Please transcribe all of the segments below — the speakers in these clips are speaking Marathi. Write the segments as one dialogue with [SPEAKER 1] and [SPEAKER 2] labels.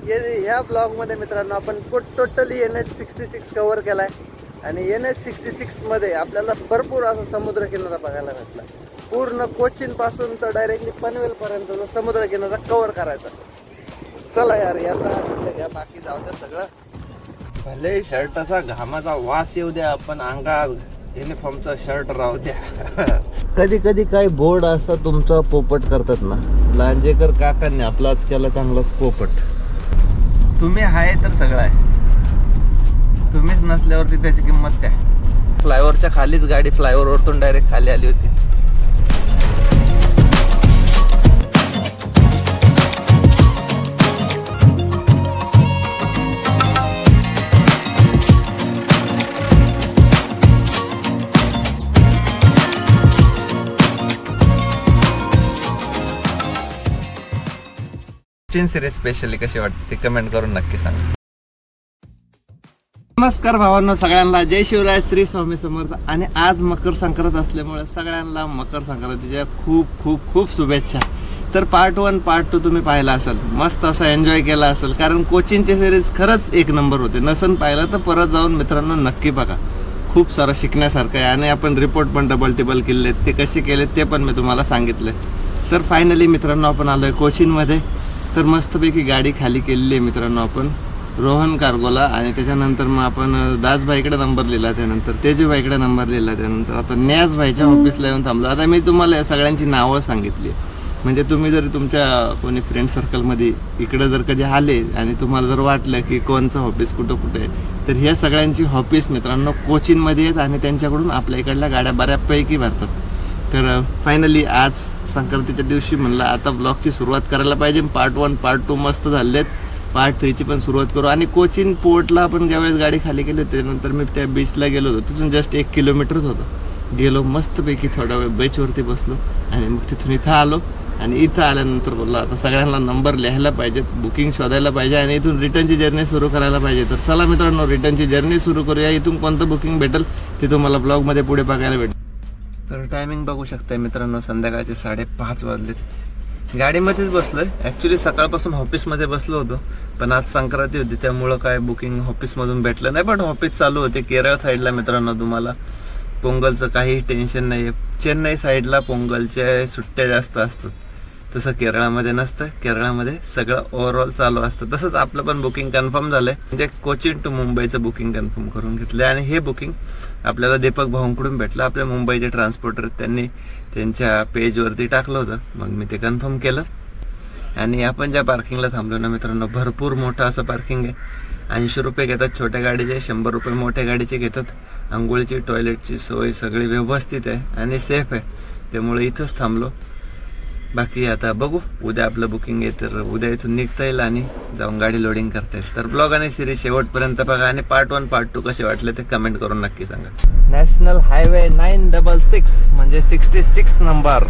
[SPEAKER 1] ह्या ब्लॉगमध्ये मित्रांनो आपण टोटली NH66 कव्हर केलाय आणि NH66 मध्ये आपल्याला भरपूर असं समुद्र किनारा बघायला भेटला. पूर्ण कोचीन पासून तर डायरेक्टली पनवेल पर्यंत समुद्र किनारा कव्हर करायचा. चला यार याचा घ्या, बाकी जाऊ द्या सगळं. भले शर्टाचा घामाचा वास येऊ द्या, आपण अंगात युनिफॉर्मचा शर्ट राहू द्या. कधी कधी काही बोर्ड असं तुमचं पोपट करतात ना. लांजेकर काकांनी आपलाच केला चांगलाच पोपट. तुम्ही आहे तर सगळं आहे, तुम्हीच नसल्यावरती त्याची किंमत काय. फ्लायओव्हरच्या खालीच गाडी फ्लायओव्हरवरतून डायरेक्ट खाली आली होती. सिरीज स्पेशली कशी वाटते ते कमेंट करून नक्की सांगा. नमस्कार भावांनो, सगळ्यांना जय शिवराय, श्री स्वामी समर्थ. आणि आज मकर संक्रांत असल्यामुळे सगळ्यांना मकर संक्रांतीच्या खूप खूप खूप शुभेच्छा. तर पार्ट 1 पार्ट 2 तुम्ही पाहिला असेल, मस्त असं एन्जॉय केला असेल, कारण कोचिनची सिरीज खरंच एक नंबर होते. नसन पाहिलं तर परत जाऊन मित्रांनो नक्की बघा, खूप सारं शिकण्यासारखं आहे. आणि आपण रिपोर्ट पण डबल टेबल केले, ते कसे केले ते पण मी तुम्हाला सांगितले. तर फायनली मित्रांनो आपण आलोय कोचीनमध्ये. तर मस्तपैकी गाडी खाली केलेली आहे मित्रांनो आपण रोहन कार्गोला. आणि त्याच्यानंतर मग आपण दासभाईकडे नंबर लिहिला, त्यानंतर तेजूभाईकडे नंबर लिहिला, त्यानंतर आता न्यासभाईच्या ऑफिसला येऊन थांबलो. आता मी तुम्हाला सगळ्यांची नावं सांगितली, म्हणजे तुम्ही जर तुमच्या कोणी फ्रेंड सर्कलमध्ये इकडे जर कधी आले आणि तुम्हाला जर वाटलं की कोणचं ऑफिस कुठं कुठे आहे, तर ह्या सगळ्यांची ऑफिस मित्रांनो कोचीनमध्ये आहेत आणि त्यांच्याकडून आपल्या इकडल्या गाड्या बऱ्यापैकी भरतात. तर फायनली आज संक्रांतीच्या दिवशी म्हणलं आता ब्लॉगची सुरुवात करायला पाहिजे. पार्ट 1 पार्ट 2 मस्त झालेत, पार्ट 3 ची पण सुरुवात करू. आणि कोचीन पोर्टला आपण ज्यावेळेस गाडी खाली केली होती त्यानंतर मी त्या बीचला गेलो होतो, तिथून जस्ट 1 किलोमीटरच होतं. गेलो मस्तपैकी थोडा वेळ बीचवरती बसलो आणि मग तिथून इथं आलो. आणि इथं आल्यानंतर बोललो आता सगळ्यांना नंबर लिहायला पाहिजेत, बुकिंग शोधायला पाहिजे आणि इथून रिटर्नची जर्नी सुरू करायला पाहिजे. तर चला मित्रांनो रिटर्नची जर्नी सुरू करूया. इथून कोणतं बुकिंग भेटेल ते तुम्हाला ब्लॉगमध्ये पुढे बघायला भेटेल. तर टायमिंग बघू शकताय मित्रांनो, संध्याकाळचे 5:30 वाजलेत. गाडीमध्येच बसलोय. ॲक्च्युली सकाळपासून ऑफिसमध्ये बसलो होतो, पण आज संक्रांती होती त्यामुळं काय बुकिंग ऑफिसमधून भेटलं नाही. पण ऑफिस चालू होते केरळ साईडला मित्रांनो. तुम्हाला पोंगलचं काही टेन्शन नाही आहे. चेन्नई साईडला पोंगलच्या सुट्ट्या जास्त असतात, तसं केरळामध्ये नसतं. केरळामध्ये सगळं ओव्हरऑल चालू असतं. तसंच आपलं पण बुकिंग कन्फर्म झालंय, म्हणजे कोचीन टू मुंबईचं बुकिंग कन्फर्म करून घेतलंय. आणि हे बुकिंग आपल्याला दीपक भाऊंकडून भेटलं. आपल्या मुंबईचे ट्रान्सपोर्टर त्यांनी त्यांच्या पेजवरती टाकलं होतं, मग मी ते कन्फर्म केलं. आणि आपण ज्या पार्किंगला थांबलो ना मित्रांनो, भरपूर मोठं असं पार्किंग आहे. 80 रुपये घेतात छोट्या गाडीचे, 100 रुपये मोठ्या गाडीचे घेतात. आंघोळीची टॉयलेटची सोय सगळी व्यवस्थित आहे आणि सेफ आहे, त्यामुळे इथंच थांबलो. बाकी आता बघू, उद्या आपलं बुकिंग आहे तर उद्या इथून निघता येईल आणि जाऊन गाडी लोडिंग करता येईल. तर ब्लॉग आणि सिरीज शेवटपर्यंत बघा आणि पार्ट 1 पार्ट 2 कसे वाटले ते कमेंट करून नक्की सांगा. नॅशनल हायवे 966 म्हणजे 66 नंबर,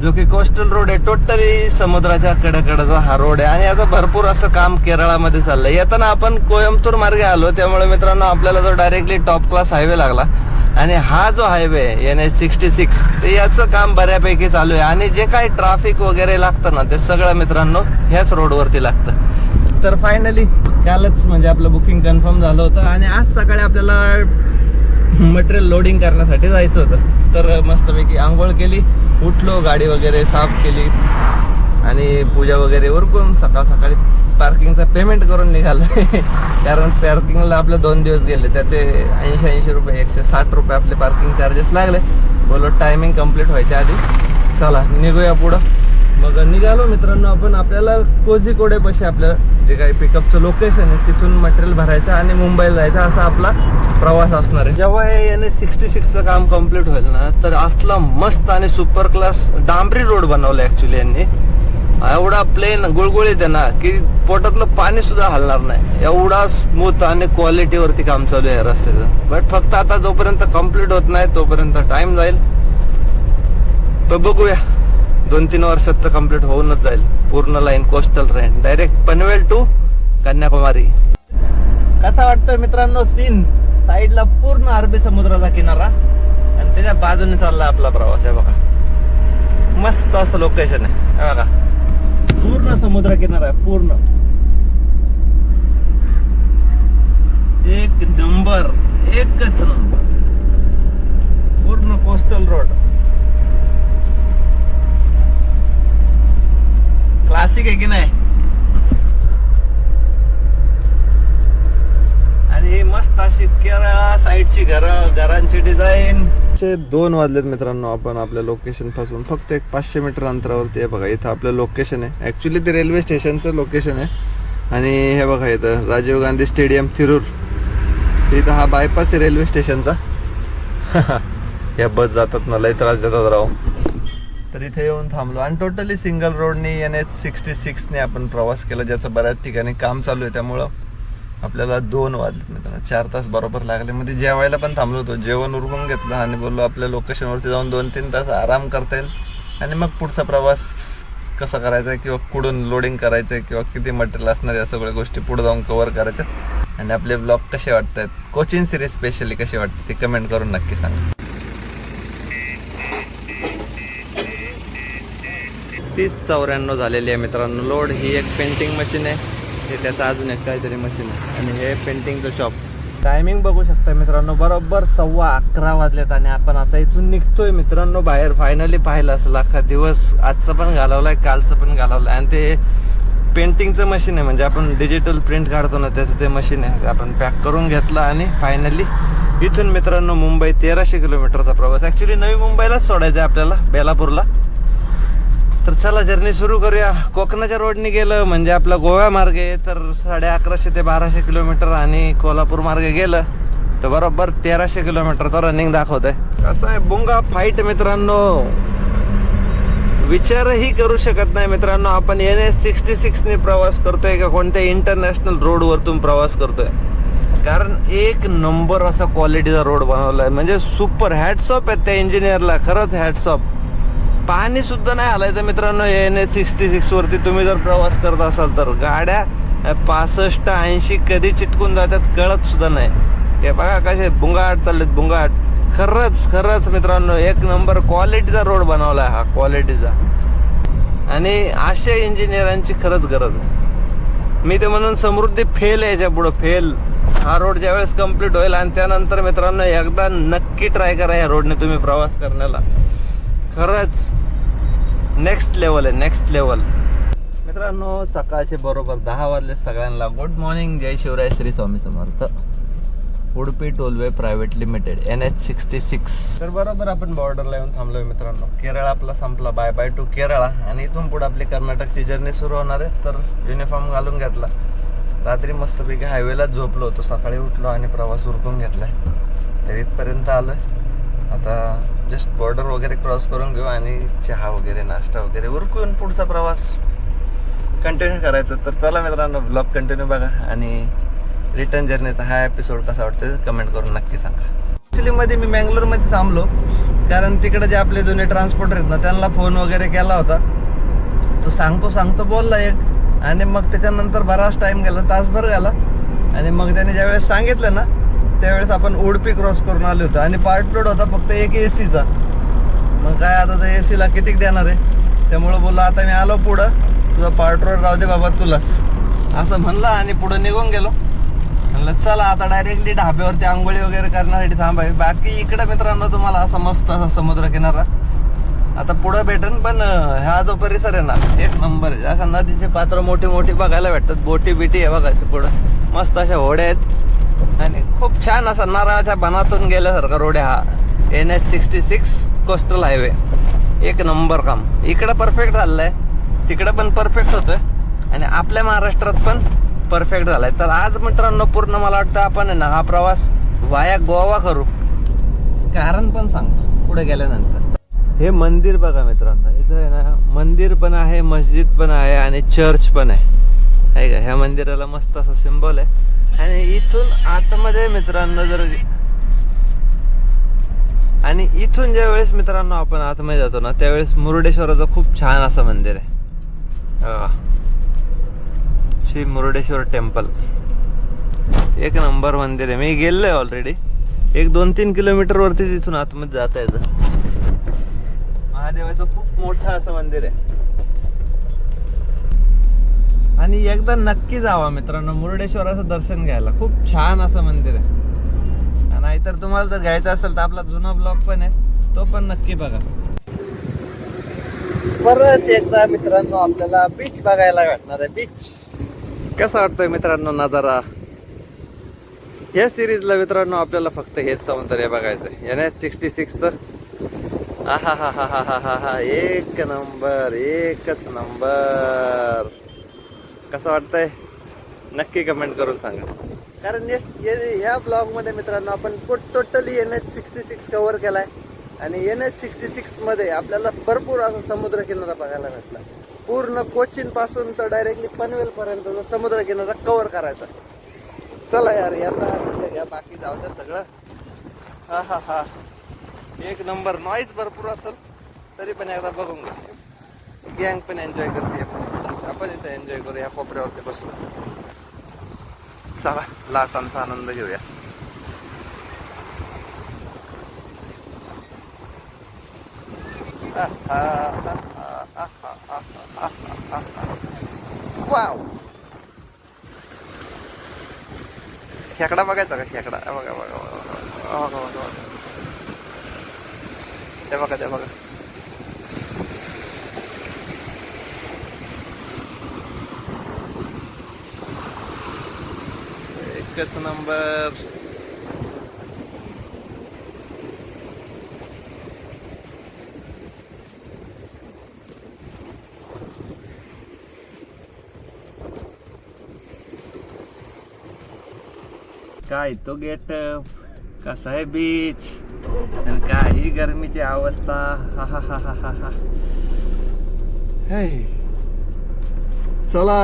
[SPEAKER 1] जो की कोस्टल रोड आहे. टोटली समुद्राच्या कडेकडेचा हा रोड आहे आणि याचं भरपूर असं काम केरळामध्ये चाललंय. येताना आपण कोयंबतूर मार्गे आलो, त्यामुळे मित्रांनो आपल्याला जो डायरेक्टली टॉप क्लास हायवे लागला. आणि हा जो हायवे NH66 याचं काम बऱ्यापैकी चालू आहे. आणि जे काही ट्रॅफिक वगैरे लागतं ना ते सगळं मित्रांनो ह्याच रोडवरती लागतं. तर फायनली कालच म्हणजे आपलं बुकिंग कन्फर्म झालं होतं आणि आज सकाळी आपल्याला मटेरियल लोडिंग करण्यासाठी जायचं होतं. तर मस्तपैकी आंघोळ केली, उठलो, गाडी वगैरे साफ केली आणि पूजा वगैरे उरकून सकाळ सकाळी पार्किंगचा पेमेंट करून निघालो. कारण पार्किंगला आपले 2 दिवस गेले, त्याचे 80 रुपये 160 रुपये आपले पार्किंग चार्जेस लागले. बोलो टायमिंग कंप्लीट व्हायच्या आधी चला निघूया पुढं. मग निघालो मित्रांनो आपण. आपल्याला कोझिकोडेपाशी आपलं जे काही पिकअपचं लोकेशन आहे तिथून मटेरियल भरायचं आणि मुंबईला जायचं असा आपला प्रवास असणार आहे. जेव्हा हे NH66चं काम कम्प्लीट होईल ना, तर असला मस्त आणि सुपर क्लास डांबरी रोड बनवला ऍक्च्युली यांनी. एवढा प्लेन गुळगुळीत आहे ना की पोटातलं पाणी सुद्धा हलणार नाही, एवढा स्मूथ आणि क्वालिटीवरती काम चालू आहे रस्त्याचं. बट फक्त आता जोपर्यंत कम्प्लीट होत नाही तोपर्यंत टाइम जाईल. तर बघूया, 2-3 वर्षात तर कम्प्लीट होऊनच जाईल पूर्ण line coastal line direct Panvel to Kanyakumari. कसा वाटतोय मित्रांनो सीन? साईडला पूर्ण अरबी समुद्राचा किनारा आणि त्याच्या बाजूने चालला आपला प्रवास आहे बघा. मस्त असं लोकेशन आहे बघा, पूर्ण समुद्र किनारा आहे पूर्ण. एक नंबर, एकच नंबर, पूर्ण कोस्टल रोड, क्लासिक आहे की नाही. आणि मस्त अशी केरळा साईडची घरांची डिझाईन. 2 वाजलेत मित्रांनो. आपण आपल्या लोकेशन पासून फक्त एक 500 मीटर अंतरावरती आहे बघा. इथं आपलं लोकेशन आहे. ऍक्च्युली ते रेल्वे स्टेशनचं लोकेशन आहे. आणि हे बघा इथं राजीव गांधी स्टेडियम थिरूर. इथं हा बायपास आहे रेल्वे स्टेशनचा. या बस जातात ना, लय त्रास देतात राव. तर इथे येऊन थांबलो आणि टोटली सिंगल रोडने NH66 ने आपण प्रवास केला, ज्याचं बऱ्याच ठिकाणी काम चालू आहे. त्यामुळं आपल्याला 2 वाजले मित्रांनो. 4 तास बरोबर लागले. मध्ये जेवायला पण थांबलो होतो. जेवण उरकून घेतलं आणि बोललो आपल्या लोकेशनवरती जाऊन 2-3 तास आराम करता येईल आणि मग पुढचा प्रवास कसा करायचा आहे, किंवा कुठून लोडिंग करायचं आहे, किंवा किती मटेरियल असणार, या सगळ्या गोष्टी पुढे जाऊन कव्हर करायच्या. आणि आपले ब्लॉग कसे वाटत आहेत, कोचिंग सिरीज स्पेशली कशी वाटते ते कमेंट करून नक्की सांगा. 3094 झालेली आहे मित्रांनो लोड. ही एक पेंटिंग मशीन आहे. हे त्याचं अजून एक काहीतरी मशीन आहे. आणि हे पेंटिंगचं शॉप. टायमिंग बघू शकता मित्रांनो, बरोबर 11:15 वाजलेत आणि आपण आता इथून निघतोय मित्रांनो बाहेर. फायनली पाहिलं असेल अख्खा दिवस आजचं पण घालवलाय, कालचं पण घालवलंय. आणि ते पेंटिंगचं मशीन आहे, म्हणजे आपण डिजिटल प्रिंट काढतो ना, त्याचं ते मशीन आहे. आपण पॅक करून घेतलं आणि फायनली इथून मित्रांनो मुंबई 1300 किलोमीटरचा प्रवास. ॲक्च्युली नवी मुंबईलाच सोडायचं आहे आपल्याला, बेलापूरला. तर चला जर्नी सुरू करूया. कोकणाच्या रोडने गेलं म्हणजे आपला गोवा मार्ग आहे, तर 1150 ते 1200 किलोमीटर. आणि कोल्हापूर मार्गे गेलं तर बरोबर 1300 किलोमीटरचा रनिंग दाखवत आहे. कसं आहे बुंगा फाईट मित्रांनो, विचारही करू शकत नाही मित्रांनो. आपण NH66 ने प्रवास करतोय का कोणत्या इंटरनॅशनल रोडवरतून प्रवास करतोय. कारण एक नंबर असा क्वालिटीचा रोड बनवलाय, म्हणजे सुपर. हॅट्सऑफ आहे त्या इंजिनियरला, खरंच हॅट्सऑफ. पाणी सुद्धा नाही हलायचं मित्रांनो NH66 वरती तुम्ही जर प्रवास करत असाल तर. गाड्या 65-80 कधी चिटकून जातात कळत सुद्धा नाही. हे बघा कसे बुंगाट चाललेत, बुंगाट. खरंच मित्रांनो एक नंबर क्वालिटीचा रोड बनवलाय हा, क्वालिटीचा. आणि अशा इंजिनियरांची खरंच गरज आहे. मी ते म्हणून समृद्धी फेल आहे याच्या पुढं, फेल. हा रोड ज्यावेळेस कम्प्लीट होईल आणि त्यानंतर मित्रांनो एकदा नक्की ट्राय करा या रोडने तुम्ही प्रवास करण्याला. खरंच नेक्स्ट लेवल आहे, नेक्स्ट लेवल. मित्रांनो सकाळचे बरोबर 10 वाजले. सगळ्यांना गुड मॉर्निंग, जय Shivray, Shri Swami Samarth. Udupi tollway private limited NH66. तर बरोबर आपण बॉर्डरला येऊन थांबलोय मित्रांनो. केरळ आपला संपला, बाय बाय टू केरळा. आणि इथून पुढे आपली कर्नाटकची जर्नी सुरू होणार आहे. तर युनिफॉर्म घालून घेतला. रात्री मस्तपैकी हायवेलाच झोपलो होतो. सकाळी उठलो आणि प्रवास उरकून घेतलाय. तर इथपर्यंत आलोय. आता जस्ट बॉर्डर वगैरे क्रॉस करून घेऊ आणि चहा वगैरे नाश्ता वगैरे उरकून पुढचा प्रवास कंटिन्यू करायचं. तर चला मित्रांनो ब्लॉग कंटिन्यू बघा आणि रिटर्न जर्नीचा हा एपिसोड कसा वाटतो कमेंट करून नक्की सांगा. ॲक्च्युली मध्ये मी मँगलोरमध्ये थांबलो, कारण तिकडे जे आपले जुने ट्रान्सपोर्टर आहेत ना त्यांना फोन वगैरे केला होता. तो सांगतो बोलला एक, आणि मग त्याच्यानंतर बराच टाइम गेला, तासभर गेला. आणि मग त्याने ज्यावेळेस सांगितलं ना त्यावेळेस आपण उडुपी क्रॉस करून आलो होतो. आणि पार्ट लोड होता फक्त एक AC चा. मग काय आता तर AC ला कितीक देणार आहे, त्यामुळं बोलला आता मी आलो पुढं, तुझा पार्ट रोड राहू दे बाबा तुलाच, असं म्हणलं. आणि पुढं निघून गेलो. म्हणलं चला आता डायरेक्टली ढाब्यावरती आंघोळी वगैरे करण्यासाठी थांबावी. बाकी इकडं मित्रांनो तुम्हाला असा मस्त असा समुद्र किनारा आता पुढं भेटन. पण हा जो परिसर आहे ना एक नंबर आहे. असा नदीचे पात्र मोठी मोठी बघायला भेटतात. बोटी बिटी आहे बघा ते पुढं, मस्त अशा होड्या आहेत. आणि खूप छान असा नारळाच्या बनातून गेल्यासारखा रोड आहे हा NH66 कोस्टल हायवे. एक नंबर काम. इकडं परफेक्ट झालेलं आहे, तिकडं पण परफेक्ट होतोय आणि आपल्या महाराष्ट्रात पण परफेक्ट झालाय. तर आज मित्रांनो पूर्ण मला वाटतं आपण आहे ना हा प्रवास वाया गोवा करू. कारण पण सांगतो पुढे गेल्यानंतर. हे मंदिर बघा मित्रांनो, इथं आहे ना मंदिर पण आहे, मस्जिद पण आहे आणि चर्च पण आहे का. ह्या मंदिराला मस्त असं सिम्बॉल आहे. आणि इथून आतमध्ये मित्रांनो आणि इथून ज्या वेळेस मित्रांनो आपण आतमध्ये जातो ना त्यावेळेस मुरुडेश्वराचं खूप छान असं मंदिर आहे. श्री मुरुडेश्वर टेम्पल एक नंबर मंदिर आहे. मी गेलोय ऑलरेडी. 1-2-3 किलोमीटर वरती तिथून आतमध्ये जाता येतं. महादेवाचं खूप मोठं असं मंदिर आहे. आणि एकदा नक्की जावा मित्रांनो मुरुडेश्वराचं दर्शन घ्यायला. खूप छान असं मंदिर आहे. नाहीतर तुम्हाला जर घ्यायचं असेल तर आपला जुना ब्लॉग पण आहे, तो पण नक्की बघा. परत एकदा मित्रांनो आपल्याला बीच बघायला भेटणार आहे. बीच कसा वाटतोय मित्रांनो नजारा. या सिरीजला मित्रांनो आपल्याला फक्त हेच सौंदर्य बघायचं. NH66 आहा हा हा हा हा हा, एक नंबर, एकच नंबर. कसं वाटतंय नक्की कमेंट करून सांगा. कारण या ब्लॉग मध्ये मित्रांनो आपण टोटली NH66 कव्हर केलाय. आणि NH66 मध्ये आपल्याला भरपूर असं समुद्र किनारा बघायला भेटला. पूर्ण कोचीन पासून तर डायरेक्टली पनवेल पर्यंत समुद्र किनारा कव्हर करायचा. चला यार याचा आनंद घ्या, बाकी जाऊ द्या सगळं. हा हा हा, एक नंबर. नॉईज भरपूर असेल तरी पण एकदा बघून घ्या. गँग पण एन्जॉय करते मस्त. आपण इथे एन्जॉय करू या कोपऱ्यावरती बसून. चला लाटांचा आनंद घेऊया. वाव, खेकडा बघायचा का? खेकडा बघा बघा बघा, ते बघा ते बघा. एकच नंबर. काय तो गेट, कसा आहे बीच, आणि काही गरमीची अवस्था. हा हा हा हा हा हा. चला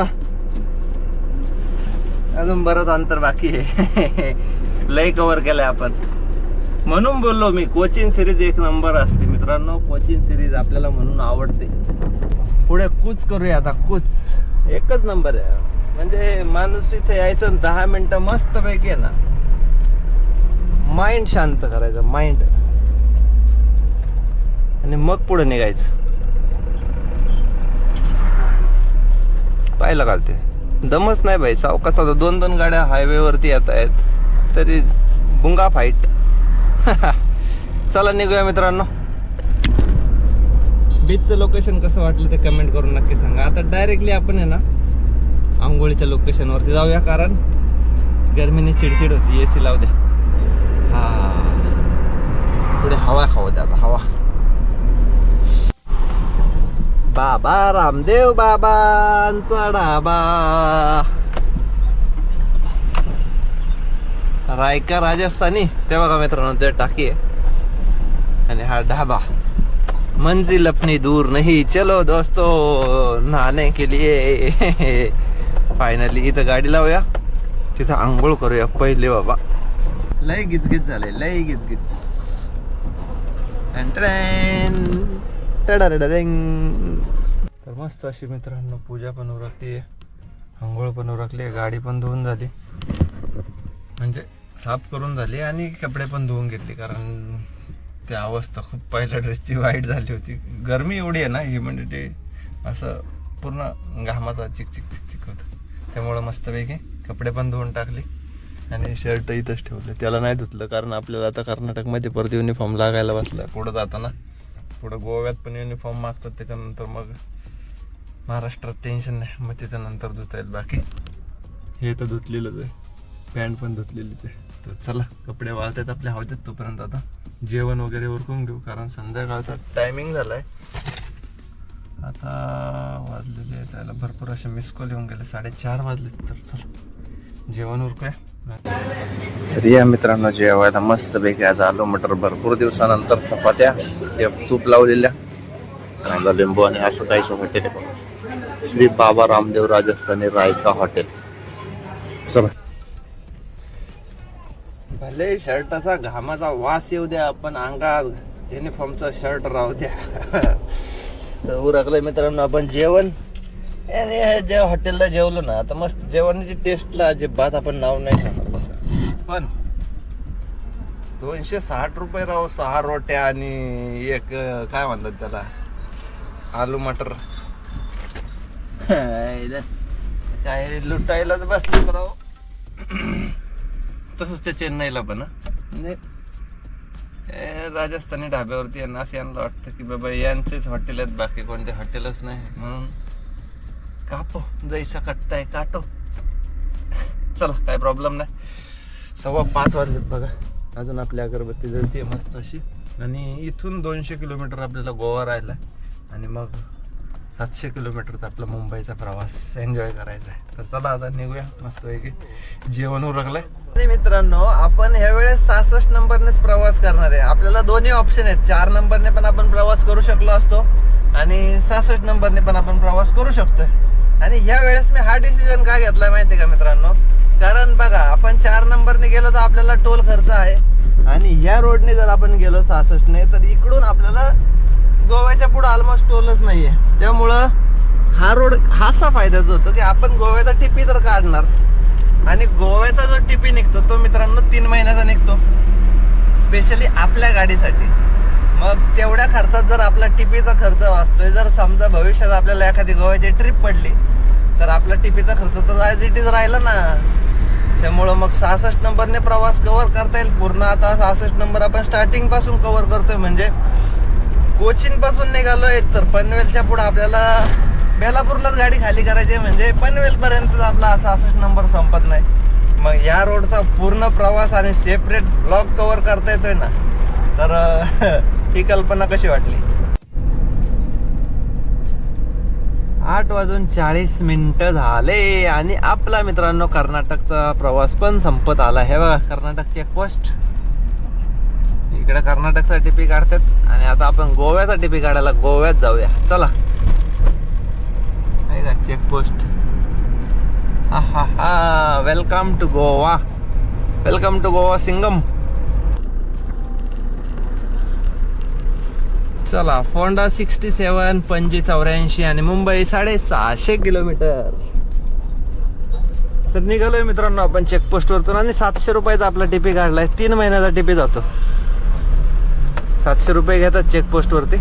[SPEAKER 1] अजून बरंच अंतर बाकी आहे. लय कव्हर केलंय आपण. म्हणून बोललो मी कोचीन सिरीज एक नंबर असते मित्रांनो. कोचीन सिरीज आपल्याला म्हणून आवडते. पुढे कूच करूया आता. कूच एकच नंबर आहे. म्हणजे माणूस इथे यायचं 10 मिनिटं मस्त पैकी आहे ना, माइंड शांत करायचं, माइंड, आणि मग पुढे निघायचं. पाहिलं घालते दमच नाही भाई. सावकाचा 2-2 गाड्या हायवे वरती येत आहेत तरी बुंगा फाईट. चला निघूया मित्रांनो. बीचचं लोकेशन कसं वाटलं ते कमेंट करून नक्की सांगा. आता डायरेक्टली आपण आहे ना आंघोळीच्या लोकेशन वरती जाऊया, कारण गरमीने चिडचिड होती. AC लावू द्या. हा, पुढे हवा खाऊ द्या आता, हवा. बाबा रामदेव बाबांचा डाबा, रायका राजस्थानी. ते बघा मित्रांनो ते टाकी आहे आणि हा ढाबा. मंजिल अपनी दूर नहीं, चलो दोस्तो नहाने के लिए. फायनली इथं गाडी लावूया, तिथं आंघोळ करूया पहिले. बाबा लय गिचगिच झाले, लय गिचगिच. तर मस्त अशी मित्रांनो पूजा पण उरकली आहे, आंघोळ पण उरकली आहे, गाडी पण धुवून झाली, म्हणजे साफ करून झाली, आणि कपडे पण धुवून घेतले. कारण ती अवस्था खूप पहिल्या ड्रेसची वाईट झाली होती. गरमी एवढी आहे ना, ह्युमिडिटी असं पूर्ण घामाचा चिकचिक चिकचिक होतं. त्यामुळं मस्तपैकी कपडे पण धुवून टाकले आणि शर्ट इथंच ठेवले. त्याला नाही धुतलं कारण आपल्याला आता कर्नाटकमध्ये परत युनिफॉर्म लागायला बसला. पुढं जाताना पुढं गोव्यात पण युनिफॉर्म मागतात, त्याच्यानंतर मग महाराष्ट्रात टेन्शन नाही, मग त्याच्यानंतर धुता येईल. बाकी हे तर धुतलेलंच आहे, पॅन्ट पण धुतलेलीच आहे. तर चला कपडे वाळतात आपल्या हवतात, तोपर्यंत आता जेवण वगैरे उरकून घेऊ, कारण संध्याकाळचा टायमिंग झालाय. आता वाजलेले आहे त्याला भरपूर असे मिस कॉल येऊन गेले, 4:30 वाजले. तर चला जेवण उरकूया. तर या मित्रांनो जेवायला मस्त पैकी आज आलू मटर, भरपूर दिवसानंतर चपात्या, तूप लावलेल्या, कांदा लिंबू, आणि असं काहीच हॉटेल आहे, श्री बाबा रामदेव राजस्थानी रायका हॉटेल. चला भले शर्टाचा घामाचा वास येऊ द्या, पण अंगात युनिफॉर्मचा शर्ट राहू द्या. तर उरकलंय मित्रांनो आपण जेवण. आणि जे हॉटेलला जेवलो ना, आता मस्त जेवणाची टेस्टला अजिबात आपण नाव नाही सांगत, पण 260 रुपये राव, 6 रोट्या आणि एक काय म्हणतात त्याला आलू मटर. काय लुटायलाच बसले राव. तसंच त्या चेन्नईला पण म्हणजे राजस्थानी ढाब्यावरती यांना असं यांना वाटतं की बाबा यांचेच हॉटेल आहेत, बाकी कोणते हॉटेलच नाही, म्हणून कापो जैसा कटताय काटो. चला काय प्रॉब्लेम नाही. 5:15 वाजलेत बघा. अजून आपली अगरबत्ती जळते मस्त अशी. आणि इथून 200 किलोमीटर आपल्याला गोवा राहिला आणि मग 700 किलोमीटरचा आपला मुंबईचा प्रवास एन्जॉय करायचा आहे. तर चला आता निघूया मस्तपैकी. जेवण उरकलंय. मित्रांनो आपण ह्या वेळेस 66 नंबरनेच प्रवास करणार आहे. आपल्याला दोन्ही ऑप्शन आहेत. 4 नंबरने पण आपण प्रवास करू शकलो असतो आणि 66 नंबरने पण आपण प्रवास करू शकतोय. आणि ह्या वेळेस मी हा डिसिजन का घेतला माहिती का मित्रांनो, कारण बघा आपण 4 नंबरने गेलो तर आपल्याला टोल खर्च आहे आणि ह्या रोडने जर आपण गेलो 66ने तर इकडून आपल्याला गोव्याच्या पुढे ऑलमोस्ट टोलच नाहीये. त्यामुळं हा रोड हासा फायद्याचा होतो की आपण गोव्याचा टिपी तर काढणार आणि गोव्याचा जो टिपी निघतो तो मित्रांनो 3 महिन्याचा निघतो स्पेशली आपल्या गाडीसाठी. मग तेवढ्या खर्चात जर आपला टिपीचा खर्च वाचतोय, जर समजा भविष्यात आपल्याला एखादी गोव्याची ट्रिप पडली तर आपला टिपीचा खर्च तर ॲज इट इज राहिला ना. त्यामुळं मग 66 नंबरने प्रवास कव्हर करता येईल पूर्ण. आता 66 नंबर आपण स्टार्टिंग पासून कव्हर करतोय, म्हणजे कोचीन पासून निघालोय तर पनवेलच्या पुढे आपल्याला बेलापूरलाच गाडी खाली करायची, म्हणजे पनवेल पर्यंत आपला 66 नंबर संपत नाही. मग या रोडचा पूर्ण प्रवास आणि सेपरेट ब्लॉक कव्हर करता येतोय ना. तर ही कल्पना कशी वाटली. 8:40 झाले आणि आपला मित्रांनो कर्नाटकचा प्रवास पण संपत आला. हे बघा कर्नाटक चेकपोस्ट. इकडे कर्नाटकचा टिपी काढतात आणि आता आपण गोव्याचा टिपी काढायला गोव्यात जाऊया. चला का चेकपोस्ट. हा welcome to Goa, welcome to Goa Singham. चला फोंडा 67, पणजी 84 आणि मुंबई 650 किलोमीटर. तर निघालोय मित्रांनो आपण चेकपोस्ट वरतून आणि 700 रुपयाचा आपला टिपी काढलाय. 3 महिन्याचा टिपी जातो. 700 रुपये घेतात चेकपोस्ट वरती,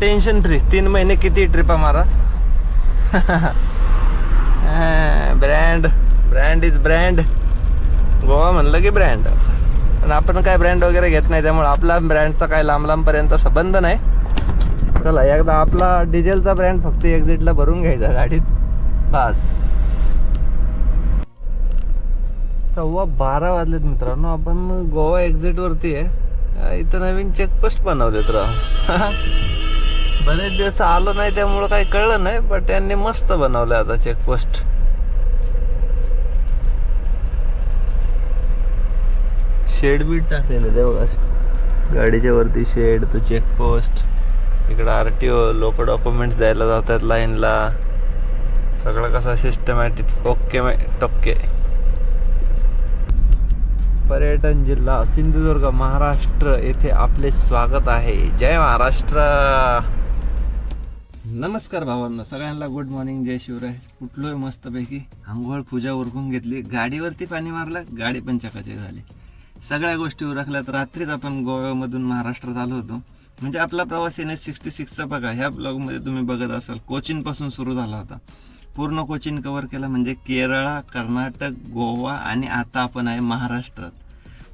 [SPEAKER 1] टेन्शन फ्री. 3 महिने किती ट्रिपा मारा. Brand is brand. गोवा म्हणलं की ब्रँड. पण आपण काय ब्रँड वगैरे घेत नाही, त्यामुळे आपला ब्रँडचा काय लांब पर्यंत संबंध नाही. चला एकदा आपला डिझेलचा ब्रँड फक्त एक्झिटला भरून घ्यायचा गाडीत बस. 12:15 वाजलेत मित्रांनो. आपण गोवा एक्झिट वरती आहे. इथं नवीन चेकपोस्ट बनवलेत राव. बरेच दिवस आलो नाही त्यामुळं काही कळलं नाही, पण त्यांनी मस्त बनवलं आता चेकपोस्ट. शेड बीट टाकलेलं ते बघा गाडीच्या वरती शेड, तो चेकपोस्ट. इकडं RTO लोक डॉक्युमेंट्स द्यायला जातात लाईनला. सगळं कसं सिस्टमॅटिक ओके टक्के. पर्यटन जिल्हा सिंधुदुर्ग महाराष्ट्र येथे आपले स्वागत आहे. जय महाराष्ट्र. नमस्कार भावांनो, सगळ्यांना गुड मॉर्निंग, जय शिवराय. उठलोय मस्तपैकी, आंघोळ पूजा उरकून घेतली, गाडीवरती पाणी मारलं, गाडी पण चकाचक झाली, सगळ्या गोष्टी उरकल्यात. रात्रीच आपण गोव्यामधून महाराष्ट्रात आलो होतो. म्हणजे आपला प्रवास NH66चा बघा ह्या ब्लॉगमध्ये तुम्ही बघत असाल कोचीन पासून सुरू झाला होता. पूर्ण कोचीन कव्हर केला, म्हणजे केरळ, कर्नाटक, गोवा आणि आता आपण आहे महाराष्ट्रात.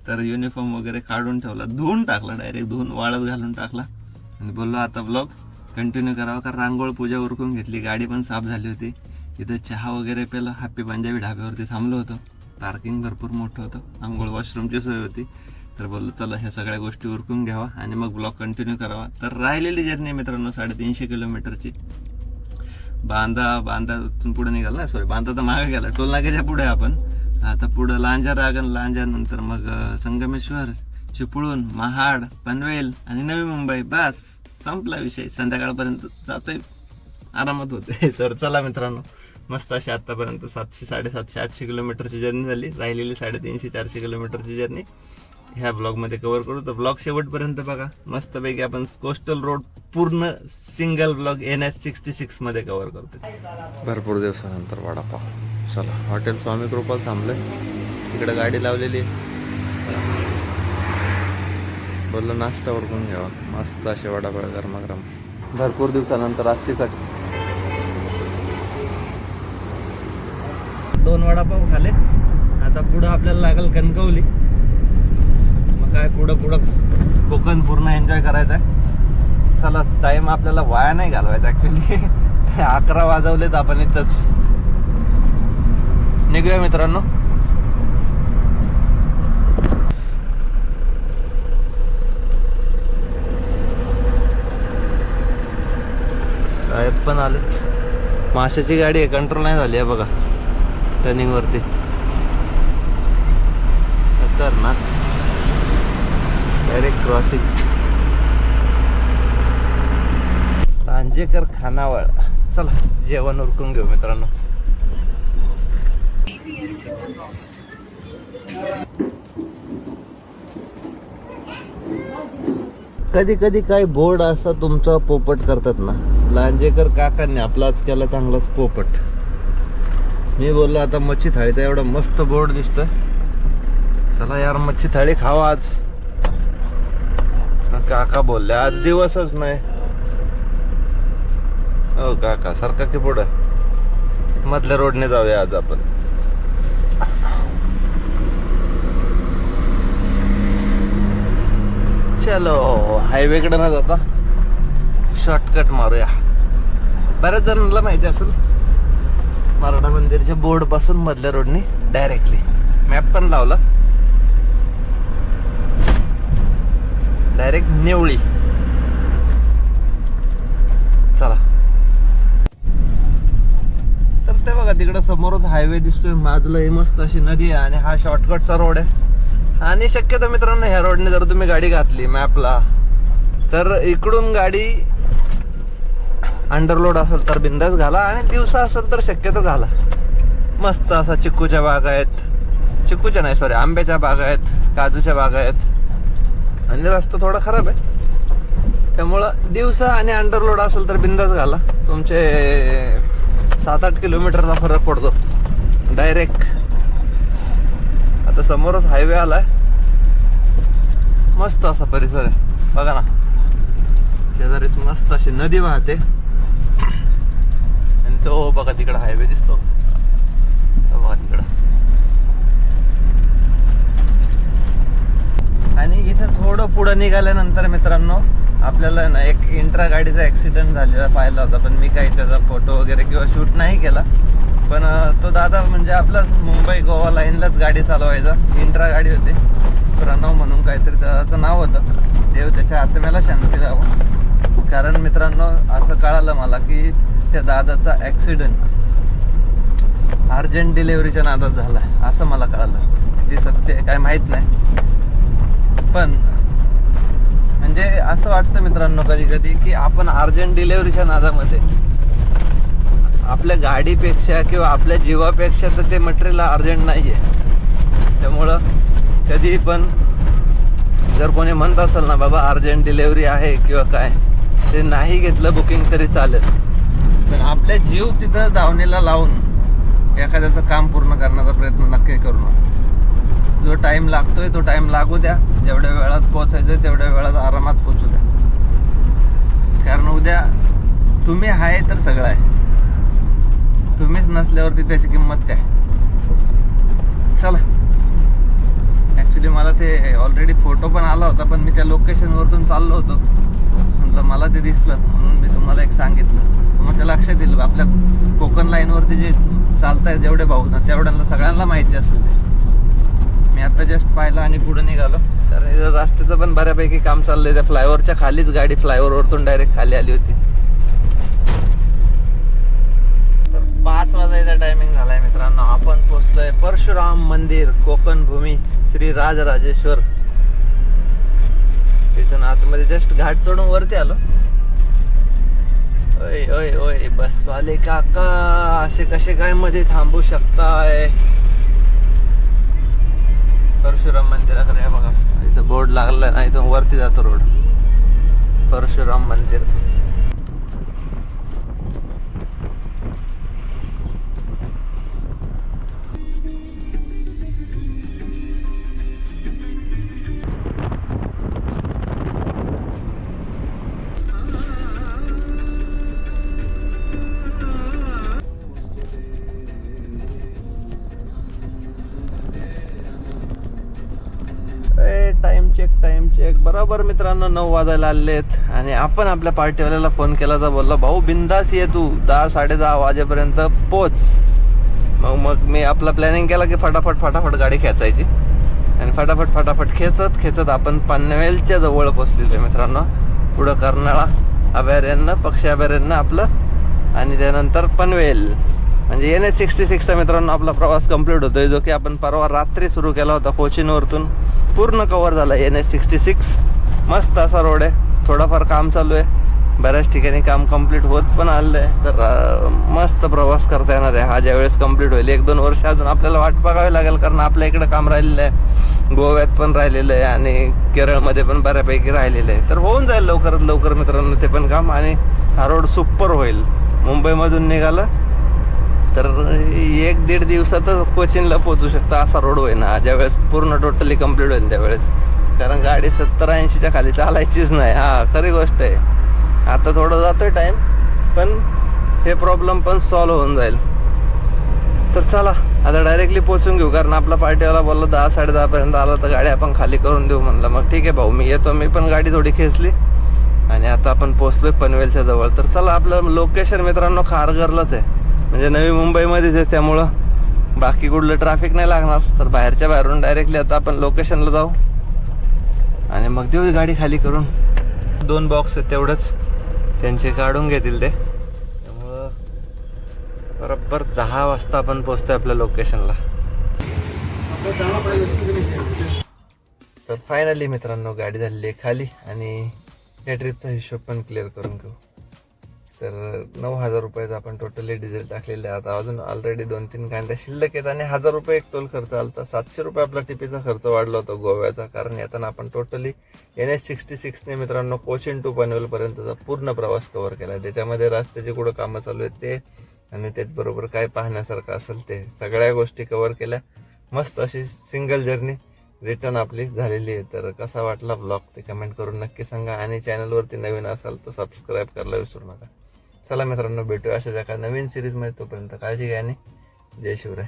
[SPEAKER 1] तर युनिफॉर्म वगैरे काढून ठेवला, धुवून टाकला, डायरेक्ट धुवून वाळत घालून टाकला आणि बोललो आता ब्लॉग कंटिन्यू करावा. कारण रांगोळ पूजा उरकून घेतली, गाडी पण साफ झाली होती. इथं चहा वगैरे प्याला. हॅपी पंजाबी ढाब्यावरती थांबलो होतो. पार्किंग भरपूर मोठं होतं, आंघोळ वॉशरूमची सोय होती. तर बोललो चला ह्या सगळ्या गोष्टी उरकून घ्यावा आणि मग ब्लॉग कंटिन्यू करावा. तर राहिलेली जर्नी मित्रांनो 350 किलोमीटरची. बांदातून पुढे निघाल ना, सॉरी बांदा तर मागे गेला, टोल नाक्याच्या पुढे आपण. आता पुढं लांजा रागण, लांजा नंतर मग संगमेश्वर, चिपळूण, महाड, पनवेल आणि नवी मुंबई. बस संपला विषय. संध्याकाळपर्यंत जातोय, आरामात होते. तर चला मित्रांनो, मस्त अशी आतापर्यंत 700, 750, 800 किलोमीटरची जर्नी झाली. राहिलेली 350, 400 किलोमीटरची जर्नी ह्या ब्लॉगमध्ये कव्हर करू. तर ब्लॉग शेवटपर्यंत बघा. मस्तपैकी आपण कोस्टल रोड पूर्ण सिंगल ब्लॉग NH66 मध्ये कव्हर करतो. भरपूर दिवसानंतर वडापाव. चला हॉटेल स्वामी कृपाल थांबलंय, इकडे गाडी लावलेली. बोललो नाश्ता उरकून घ्यावा, मस्त असे वडापाव गरमागरम. भरपूर दिवसानंतर असते कट. 2 वडापाव खाले. आता पुढं आपल्याला लागेल कणकवली. मग काय पुढं कोकण पूर्ण एन्जॉय करायचं आहे. चला, टाइम आपल्याला वाया नाही घालवायचा ऍक्च्युली. 11 वाजवलेत, आपण इथंच निघूया मित्रांनो. साहेब पण आले. माशाची गाडी आहे, कंट्रोल नाही झाली आहे बघा टर्निंग वरती. खतरनाक डायरेक्ट क्रॉसिंग. रांजेकर खानावळ. चला जेवण उरकून घेऊ मित्रांनो. कधी कधी काही बोर्ड असा तुमचा पोपट करतात ना. लांजेकर काकांनी आपलाच केला चांगलाच पोपट. मी बोललो आता मच्छी थाळीचा एवढा मस्त बोर्ड दिसतोय, चला यार मच्छी थाळी खावा आज. काका बोलले आज दिवसच नाही. हो काका सारखा की पुढं मधल्या रोडने जाऊया आज आपण. चलो हायवेकडे न जाता शॉर्टकट मारूया. बऱ्याच जणांना माहिती असेल मराठा मंदिरच्या बोर्ड पासून मधल्या रोडने डायरेक्टली. मॅप पण लावला, डायरेक्ट नेवळी. चला, तर ते बघा तिकडे समोरच हायवे दिसतोय. बाजूला ही मस्त अशी नदी आहे आणि हा शॉर्टकटचा रोड आहे. आणि शक्यतो मित्रांनो ह्या रोडने जर तुम्ही गाडी घातली मॅपला, तर इकडून गाडी अंडरलोड असेल तर बिंदास घाला, आणि दिवसा असेल तर शक्यतो घाला. मस्त असा चिक्कूच्या बागा आहेत, चिक्कूच्या नाही सॉरी आंब्याच्या बागा आहेत, काजूच्या बागा आहेत. आणि रस्ता थोडा खराब आहे, त्यामुळं दिवसा आणि अंडरलोड असेल तर बिंदास घाला. तुमचे 7-8 किलोमीटरचा फरक पडतो डायरेक्ट. आता समोरच हायवे आलाय, मस्त असा परिसर आहे बघा ना. शेजारीच मस्त अशी नदी वाहते आणि तो बघा तिकडं हायवे दिसतो, तो बघा तिकडं. आणि इथं थोडं पुढं निघाल्यानंतर मित्रांनो आपल्याला ना एक इंट्रा गाडीचा ऍक्सिडेंट झालेला पाहिला होता, पण मी काही त्याचा फोटो वगैरे किंवा शूट नाही केला. पण तो दादा म्हणजे आपलाच मुंबई गोवा लाईनलाच गाडी चालवायचा. इंट्रा गाडी होती, प्रणव म्हणून काहीतरी त्याचं नाव होतं. देव त्याच्या आत्म्याला शांती द्यावं. कारण मित्रांनो असं कळालं मला की त्या दादाचा ॲक्सिडेंट अर्जंट डिलेव्हरीच्या नादात झाला असं मला कळालं. किती सत्य आहे काय माहीत नाही, पण म्हणजे असं वाटतं मित्रांनो कधी कधी की आपण अर्जंट डिलेव्हरीच्या नादामध्ये आपल्या गाडीपेक्षा किंवा आपल्या जीवापेक्षा तर ते मटेरियल अर्जंट नाही आहे. त्यामुळं कधी पण जर कोणी म्हणत असेल ना बाबा अर्जंट डिलेव्हरी आहे किंवा काय, ते नाही घेतलं बुकिंग तरी चालेल, पण आपल्या जीव तिथं दावणीला लावून एखाद्याचं काम पूर्ण करण्याचा प्रयत्न नक्की करू नका. जो टाईम लागतोय तो टाईम लागू द्या. जेवढ्या वेळात पोहोचायचं तेवढ्या वेळात आरामात पोहोचू द्या. कारण उद्या तुम्ही आहे तर सगळं आहे, तुम्हीच नसल्यावरती त्याची किंमत काय. चला, ॲक्च्युली मला ते ऑलरेडी फोटो पण आला होता, पण मी त्या लोकेशनवरतून चाललो होतो. म्हटलं मला ते दिसलं म्हणून मी तुम्हाला एक सांगितलं. तुमच्या लक्षात येईल आपल्या कोकण लाईनवरती जे चालताय जेवढे भाऊ ना तेवढ्यांना सगळ्यांना माहिती असेल ते. मी आता जस्ट पाहिलं आणि पुढे निघालो. तर रस्त्याचं पण बऱ्यापैकी काम चाललंय. त्या फ्लायओव्हरच्या खालीच गाडी फ्लायओव्हरवरतून डायरेक्ट खाली आली होती. 5 वाजायचा टायमिंग झालाय मित्रांनो. आपण पोहोचलोय परशुराम मंदिर, कोकण भूमी, श्री राजराजेश्वर. तिथून आतमध्ये जस्ट घाट चढून वरती आलो. ओय ओय ओय बसवाले काका असे कसे काय मध्ये थांबू शकताय. परशुराम मंदिराकडे बघा, इथं बोर्ड लागलाय ना, इथून वरती जातो रोड. परशुराम मंदिर. टाइमचे एक बरोबर मित्रांनो 9 वाजायला आले आहेत आणि आपण आपल्या पार्टीवाल्याला फोन केला तर बोलला भाऊ बिंदास ये तू 10-10:30 वाजेपर्यंत पोच. मग मी आपला प्लॅनिंग केला की फटाफट गाडी खेचायची आणि फटाफट खेचत आपण पनवेलच्या जवळ पोचलेलो आहे मित्रांनो. पुढं कर्नाळा अभयारण्य पक्षी अभयारण्य आपलं आणि त्यानंतर पनवेल म्हणजे NH66चा मित्रांनो आपला प्रवास कंप्लीट होतोय, जो की आपण परवा रात्री सुरू केला होता कोचीनवरतून. पूर्ण कव्हर झाला NH66. मस्त असा रोड आहे, थोडाफार काम चालू आहे, बऱ्याच ठिकाणी काम कंप्लीट होत पण आलं आहे. तर मस्त प्रवास करता येणार आहे हा ज्यावेळेस कंप्लीट होईल. 1-2 वर्ष अजून आपल्याला वाट बघावी लागेल, कारण आपल्या इकडं काम राहिलेलं आहे, गोव्यात पण राहिलेलं आहे आणि केरळमध्ये पण बऱ्यापैकी राहिलेलं आहे. तर होऊन जाईल लवकरात लवकर मित्रांनो ते पण काम, आणि हा रोड सुपर होईल. मुंबईमधून निघालं तर 1-1.5 दिवसातच कोचीनला पोहोचू शकता असा रोड होईल ना ज्यावेळेस पूर्ण टोटली कंप्लीट होईल त्यावेळेस. कारण गाडी 70-80च्या खाली चालायचीच नाही. हा खरी गोष्ट आहे. आता थोडं जातोय टाइम, पण हे प्रॉब्लेम पण सॉल्व्ह होऊन जाईल. तर चला आता डायरेक्टली पोहोचून घेऊ, कारण आपला पार्टीवाला बोलला 10-10:30 पर्यंत आला तर गाडी आपण खाली करून देऊ. म्हणलं मग ठीक आहे भाऊ मी येतो. मी पण गाडी थोडी खेचली आणि आता आपण पोहोचलोय पनवेलच्या जवळ. तर चला आपलं लोकेशन मित्रांनो खारघरलाच आहे, म्हणजे नवी मुंबईमध्येच आहे, त्यामुळं बाकी कुठलं ट्रॅफिक नाही लागणार. तर बाहेरून डायरेक्टली आता आपण लोकेशनला जाऊ आणि मग देऊ गाडी खाली करून. 2 बॉक्स आहेत तेवढंच, त्यांचे काढून घेतील ते. त्यामुळं बरोबर 10 वाजता आपण पोहोचतोय आपल्या लोकेशनला. तर फायनली मित्रांनो गाडी झालेली आहे खाली आणि या ट्रिपचा हिशोब पण क्लिअर करून घेऊ. तर 9,000 रुपयाचा आपण टोटली डिझेल टाकलेले आहे. आता अजून ऑलरेडी 2-3 कांड्या शिल्लक आहेत आणि 1,000 रुपये एक टोल खर्च आलता. 700 रुपये आपला टिपीचा खर्च वाढला होता गोव्याचा, कारण येताना आपण टोटली NH66ने मित्रांनो कोचीन टू पनवेल पर्यंतचा पूर्ण प्रवास कव्हर केला. त्याच्यामध्ये रस्त्याची कुठं कामं चालू आहेत ते आणि त्याचबरोबर काय पाहण्यासारखं असेल ते सगळ्या गोष्टी कव्हर केल्या. मस्त अशी सिंगल जर्नी रिटर्न आपली झालेली आहे. तर कसा वाटला ब्लॉग ते कमेंट करून नक्की सांगा आणि चॅनलवरती नवीन असाल तर सबस्क्राईब करायला विसरू नका. चला मित्रांनो भेटूया अशाच एका नवीन सिरीजमध्ये. तोपर्यंत काळजी घ्या आणि जय शिवराय.